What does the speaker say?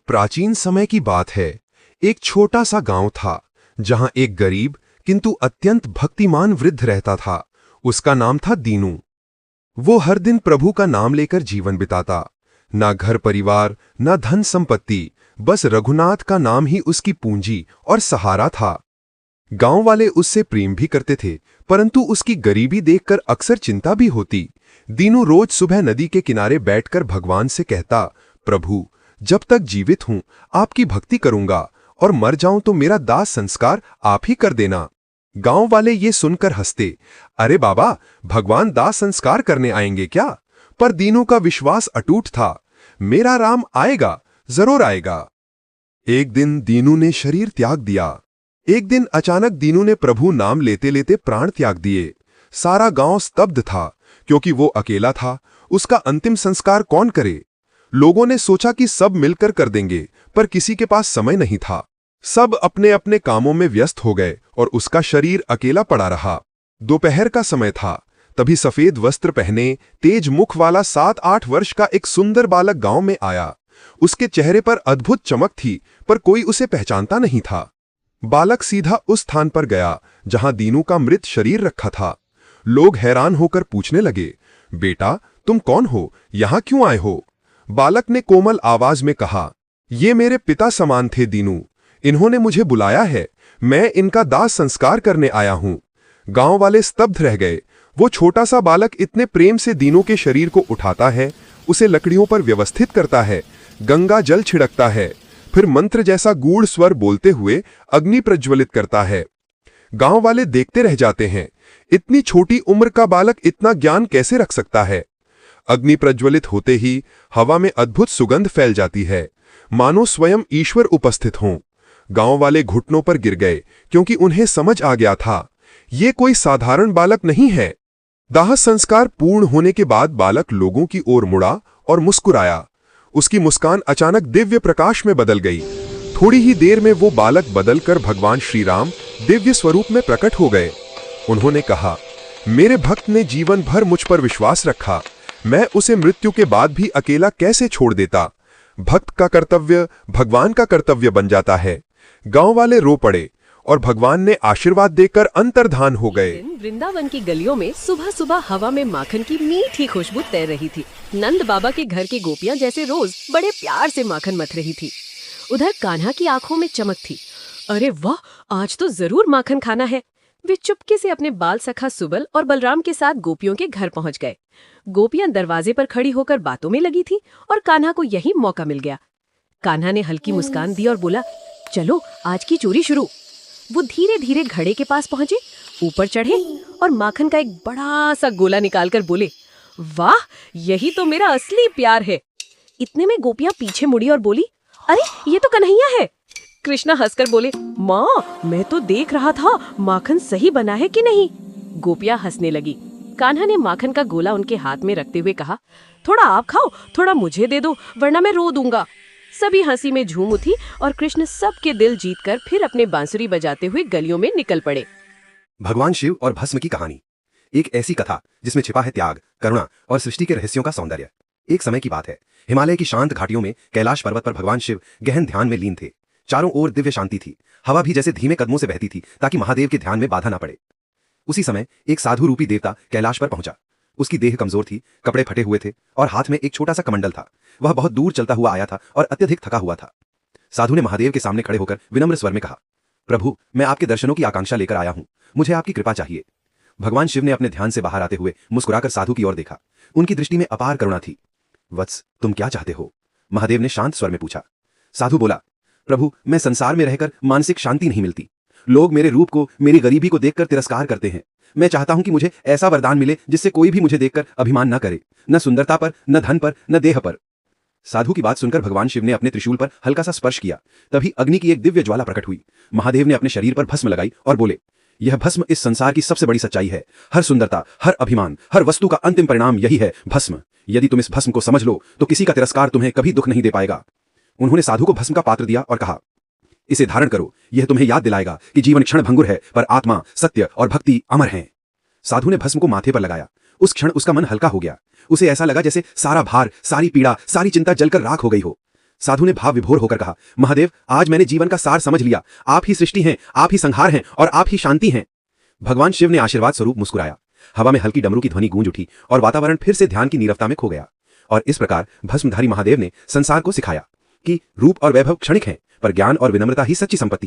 प्राचीन समय की बात है। एक छोटा सा गांव था जहां एक गरीब किंतु अत्यंत भक्तिमान वृद्ध रहता था। उसका नाम था दीनू। वो हर दिन प्रभु का नाम लेकर जीवन बिताता। ना घर परिवार, ना धन संपत्ति, बस रघुनाथ का नाम ही उसकी पूंजी और सहारा था। गांव वाले उससे प्रेम भी करते थे, परंतु उसकी गरीबी देखकर अक्सर चिंता भी होती। दीनू रोज सुबह नदी के किनारे बैठकर भगवान से कहता, प्रभु, जब तक जीवित हूं आपकी भक्ति करूंगा और मर जाऊं तो मेरा दास संस्कार आप ही कर देना। गांव वाले ये सुनकर हंसते, अरे बाबा, भगवान दास संस्कार करने आएंगे क्या? पर दीनू का विश्वास अटूट था, मेरा राम आएगा, जरूर आएगा। एक दिन दीनू ने शरीर त्याग दिया। एक दिन अचानक दीनू ने प्रभु नाम लेते लेते प्राण त्याग दिए। सारा गांव स्तब्ध था, क्योंकि वो अकेला था। उसका अंतिम संस्कार कौन करे? लोगों ने सोचा कि सब मिलकर कर देंगे, पर किसी के पास समय नहीं था। सब अपने अपने कामों में व्यस्त हो गए और उसका शरीर अकेला पड़ा रहा। दोपहर का समय था। तभी सफेद वस्त्र पहने, तेज मुख वाला 7-8 वर्ष का एक सुंदर बालक गांव में आया। उसके चेहरे पर अद्भुत चमक थी, पर कोई उसे पहचानता नहीं था। बालक सीधा उस स्थान पर गया जहां दीनू का मृत शरीर रखा था। लोग हैरान होकर पूछने लगे, बेटा, तुम कौन हो? यहां क्यों आए हो? बालक ने कोमल आवाज में कहा, ये मेरे पिता समान थे दीनू। इन्होंने मुझे बुलाया है, मैं इनका दास संस्कार करने आया हूं। गांव वाले स्तब्ध रह गए। वो छोटा सा बालक इतने प्रेम से दीनू के शरीर को उठाता है, उसे लकड़ियों पर व्यवस्थित करता है, गंगा जल छिड़कता है, फिर मंत्र जैसा गूढ़ स्वर बोलते हुए अग्नि प्रज्वलित करता है। गांव वाले देखते रह जाते हैं, इतनी छोटी उम्र का बालक इतना ज्ञान कैसे रख सकता है? अग्नि प्रज्वलित होते ही हवा में अद्भुत सुगंध फैल जाती है, मानो स्वयं ईश्वर उपस्थित हों। गांव वाले घुटनों पर गिर गए, क्योंकि उन्हें समझ आ गया था, ये कोई साधारण बालक नहीं है। दाह संस्कार पूर्ण होने के बाद बालक लोगों की ओर मुड़ा और मुस्कुराया। उसकी मुस्कान अचानक दिव्य प्रकाश में बदल गई। थोड़ी ही देर में वो बालक बदलकर भगवान श्री राम दिव्य स्वरूप में प्रकट हो गए। उन्होंने कहा, मेरे भक्त ने जीवन भर मुझ पर विश्वास रखा, मैं उसे मृत्यु के बाद भी अकेला कैसे छोड़ देता? भक्त का कर्तव्य भगवान का कर्तव्य बन जाता है। गांव वाले रो पड़े और भगवान ने आशीर्वाद देकर अंतर्धान हो गए। वृंदावन की गलियों में सुबह सुबह हवा में माखन की मीठी खुशबू तैर रही थी। नंद बाबा के घर की गोपियां जैसे रोज बड़े प्यार से माखन मथ रही थी। उधर कान्हा की आंखों में चमक थी। अरे वाह, आज तो जरूर माखन खाना है। वे चुपके से अपने बाल सखा सुबल और बलराम के साथ गोपियों के घर पहुंच गए। गोपियां दरवाजे पर खड़ी होकर बातों में लगी थी और कान्हा को यही मौका मिल गया। कान्हा ने हल्की मुस्कान दी और बोला, चलो आज की चोरी शुरू। वो धीरे धीरे घड़े के पास पहुंचे, ऊपर चढ़े और माखन का एक बड़ा सा गोला निकालकर बोले, वाह, यही तो मेरा असली प्यार है। इतने में गोपियां पीछे मुड़ी और बोली, अरे ये तो कन्हैया है। कृष्णा हंसकर बोले, माँ, मैं तो देख रहा था माखन सही बना है कि नहीं। गोपियां हंसने लगी। कान्हा ने माखन का गोला उनके हाथ में रखते हुए कहा, थोड़ा आप खाओ, थोड़ा मुझे दे दो, वरना मैं रो दूंगा। सभी हंसी में झूम उठी और कृष्ण सबके दिल जीतकर फिर अपने बांसुरी बजाते हुए गलियों में निकल पड़े। भगवान शिव और भस्म की कहानी। एक ऐसी कथा जिसमें छिपा है त्याग, करुणा और सृष्टि के रहस्यों का सौंदर्य। एक समय की बात है, हिमालय की शांत घाटियों में कैलाश पर्वत पर भगवान शिव गहन ध्यान में लीन थे। चारों ओर दिव्य शांति थी। हवा भी जैसे धीमे कदमों से बहती थी ताकि महादेव के ध्यान में बाधा न पड़े। उसी समय एक साधु रूपी देवता कैलाश पर पहुंचा। उसकी देह कमजोर थी, कपड़े फटे हुए थे और हाथ में एक छोटा सा कमंडल था। वह बहुत दूर चलता हुआ आया था और अत्यधिक थका हुआ था। साधु ने महादेव के सामने खड़े होकर विनम्र स्वर में कहा, प्रभु, मैं आपके दर्शनों की आकांक्षा लेकर आया हूं, मुझे आपकी कृपा चाहिए। भगवान शिव ने अपने ध्यान से बाहर आते हुए मुस्कुराकर साधु की ओर देखा। उनकी दृष्टि में अपार करुणा थी। वत्स, तुम क्या चाहते हो? महादेव ने शांत स्वर में पूछा। साधु बोला, प्रभु, मैं संसार में रहकर मानसिक शांति नहीं मिलती। लोग मेरे रूप को, मेरी गरीबी को देखकर तिरस्कार करते हैं। मैं चाहता हूं कि मुझे ऐसा वरदान मिले जिससे कोई भी मुझे देखकर अभिमान न करे, न सुंदरता पर, न धन पर, न देह पर। साधु की बात सुनकर भगवान शिव ने अपने त्रिशूल पर हल्का सा स्पर्श किया। तभी अग्नि की एक दिव्य ज्वाला प्रकट हुई। महादेव ने अपने शरीर पर भस्म लगाई और बोले, यह भस्म इस संसार की सबसे बड़ी सच्चाई है। हर सुंदरता, हर अभिमान, हर वस्तु का अंतिम परिणाम यही है, भस्म। यदि तुम इस भस्म को समझ लो तो किसी का तिरस्कार तुम्हें कभी दुख नहीं दे पाएगा। उन्होंने साधु को भस्म का पात्र दिया और कहा, इसे धारण करो, यह तुम्हें याद दिलाएगा कि जीवन क्षण भंगुर है, पर आत्मा, सत्य और भक्ति अमर हैं। साधु ने भस्म को माथे पर लगाया। उस क्षण उसका मन हल्का हो गया। उसे ऐसा लगा जैसे सारा भार, सारी पीड़ा, सारी चिंता जलकर राख हो गई हो। साधु ने भाव विभोर होकर कहा, महादेव, आज मैंने जीवन का सार समझ लिया। आप ही सृष्टि हैं, आप ही संहार हैं और आप ही शांति हैं। भगवान शिव ने आशीर्वाद स्वरूप मुस्कुराया। हवा में हल्की डमरू की ध्वनि गूंज उठी और वातावरण फिर से ध्यान की नीरवता में खो गया। और इस प्रकार भस्मधारी महादेव ने संसार को सिखाया कि रूप और वैभव क्षणिक हैं, पर ज्ञान और विनम्रता ही सच्ची संपत्ति